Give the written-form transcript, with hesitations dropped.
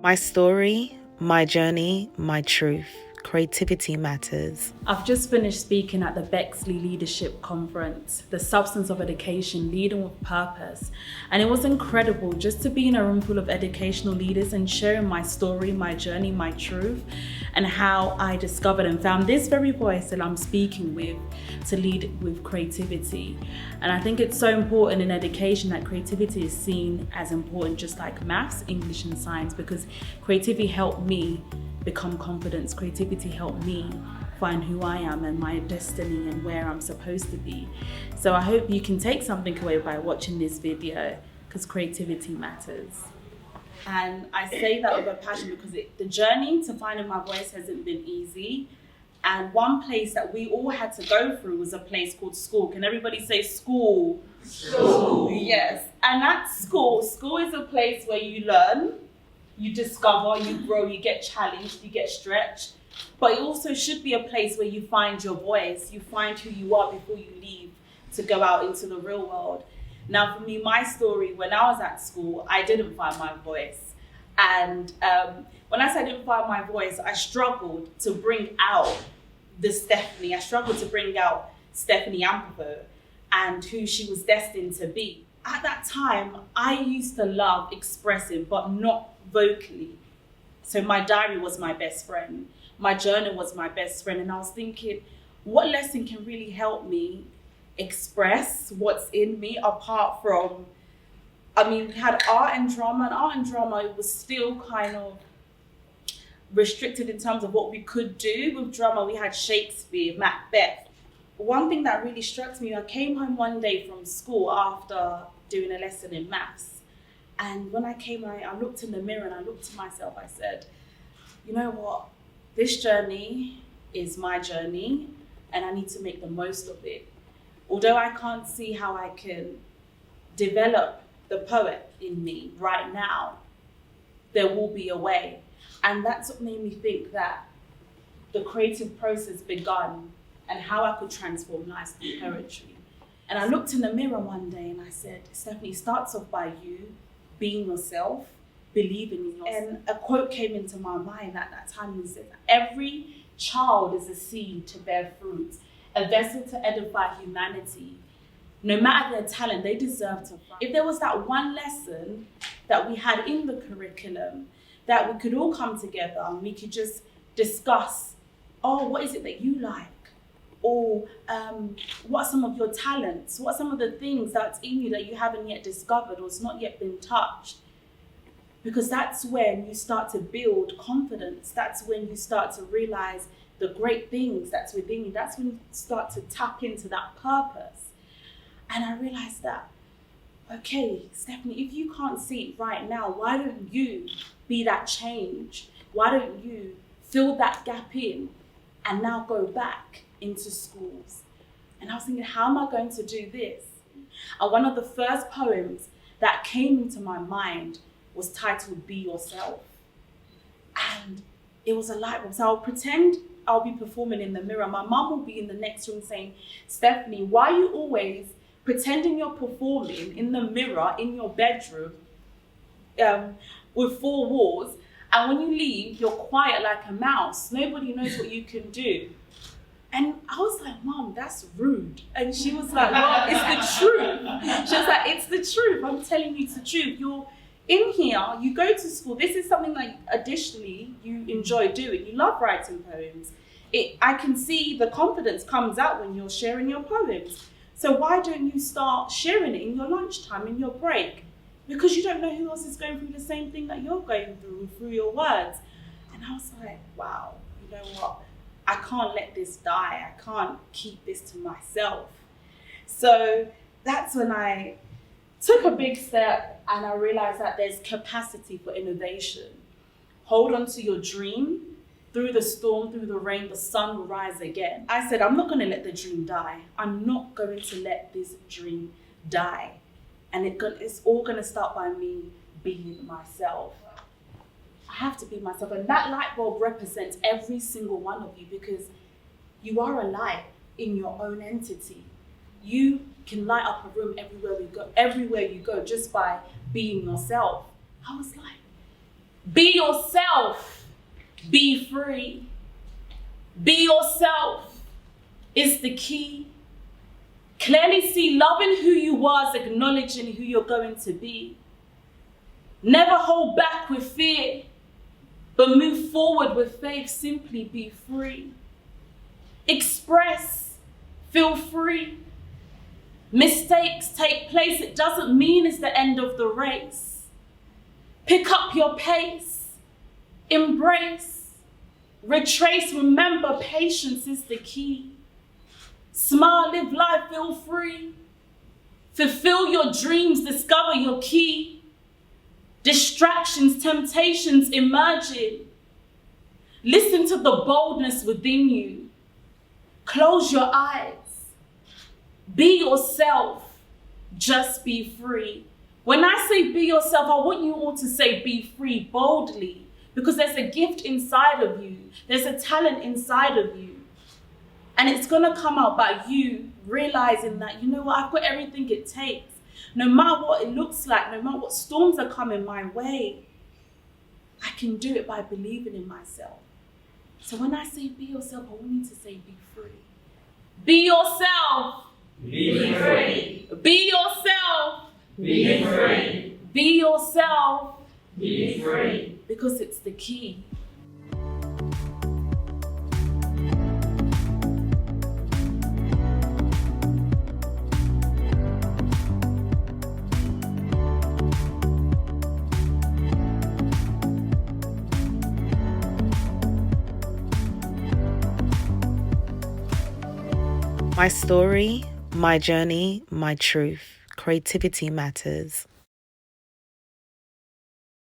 My story, my journey, my truth. Creativity matters. I've just finished speaking at the Bexley Leadership Conference, The Substance of Education, Leading with Purpose. And it was incredible just to be in a room full of educational leaders and sharing my story, my journey, my truth, and how I discovered and found this very voice that I'm speaking with to lead with creativity. And I think it's so important in education that creativity is seen as important, just like maths, English, and science, because creativity helped me become confident. Creativity helped me find who I am and my destiny and where I'm supposed to be. So I hope you can take something away by watching this video, because creativity matters. And I say that with a passion because the journey to finding my voice hasn't been easy. And one place that we all had to go through was a place called school. Can everybody say school? School. Yes. And at school is a place where you learn, you discover, you grow, you get challenged, you get stretched. But it also should be a place where you find your voice, you find who you are before you leave to go out into the real world. Now for me, my story, when I was at school, I didn't find my voice. And when I say I didn't find my voice, I struggled to bring out the Stephanie. I struggled to bring out Stephanie Ampervo and who she was destined to be. At that time, I used to love expressing, but not vocally. So my diary was my best friend. My journal was my best friend. And I was thinking, what lesson can really help me express what's in me apart from, we had art and drama, it was still kind of restricted in terms of what we could do. With drama, we had Shakespeare, Macbeth. One thing that really struck me, I came home one day from school after doing a lesson in maths. And when I came, I looked in the mirror and I looked to myself, I said, you know what? This journey is my journey and I need to make the most of it. Although I can't see how I can develop the poet in me right now, there will be a way. And that's what made me think that the creative process begun and how I could transform lives through poetry. And I looked in the mirror one day and I said, Stephanie, it starts off by you being yourself, believing in yourself. And a quote came into my mind at that time and said, every child is a seed to bear fruit, a vessel to edify humanity. No matter their talent, they deserve to thrive. If there was that one lesson that we had in the curriculum, that we could all come together and we could just discuss, what is it that you like? Or what are some of your talents? What are some of the things that's in you that you haven't yet discovered or it's not yet been touched? Because that's when you start to build confidence. That's when you start to realize the great things that's within you. That's when you start to tap into that purpose. And I realized that, okay, Stephanie, if you can't see it right now, why don't you be that change? Why don't you fill that gap in and now go back into schools? And I was thinking, how am I going to do this? And one of the first poems that came into my mind was titled Be Yourself. And it was a light bulb. So I'll pretend I'll be performing in the mirror. My mum will be in the next room saying, Stephanie, why are you always pretending you're performing in the mirror in your bedroom with four walls, and when you leave, you're quiet like a mouse. Nobody knows what you can do. And I was like, Mom, that's rude. And she was like, well, it's the truth. She was like, it's the truth. I'm telling you the truth. You're in here, you go to school. This is something that additionally you enjoy doing. You love writing poems. I can see the confidence comes out when you're sharing your poems. So why don't you start sharing it in your lunchtime, in your break? Because you don't know who else is going through the same thing that you're going through your words. And I was like, wow, you know what? I can't let this die. I can't keep this to myself. So that's when I took a big step and I realized that there's capacity for innovation. Hold on to your dream. Through the storm, through the rain, the sun will rise again. I said, I'm not going to let the dream die. I'm not going to let this dream die. And it's all going to start by me being myself. I have to be myself. And that light bulb represents every single one of you, because you are a light in your own entity. You can light up a room everywhere you go, just by being yourself. I was like, Be yourself. Be free. Be yourself is the key. Clearly see loving who you are as acknowledging who you're going to be. Never hold back with fear, but move forward with faith. Simply be free. Express. Feel free. Mistakes take place. It doesn't mean it's the end of the race. Pick up your pace. Embrace. Retrace. Remember, patience is the key. Smile, live life, feel free. Fulfill your dreams, discover your key. Distractions, temptations emerging. Listen to the boldness within you. Close your eyes. Be yourself. Just be free. When I say be yourself, I want you all to say be free boldly, because there's a gift inside of you. There's a talent inside of you. And it's going to come out by you realizing that, you know what, I've got everything it takes. No matter what it looks like, no matter what storms are coming my way, I can do it by believing in myself. So when I say be yourself, I want you to say be free. Be yourself. Be free. Be yourself. Be free. Be yourself. Be free. Because it's the key. My story, my journey, my truth. Creativity matters.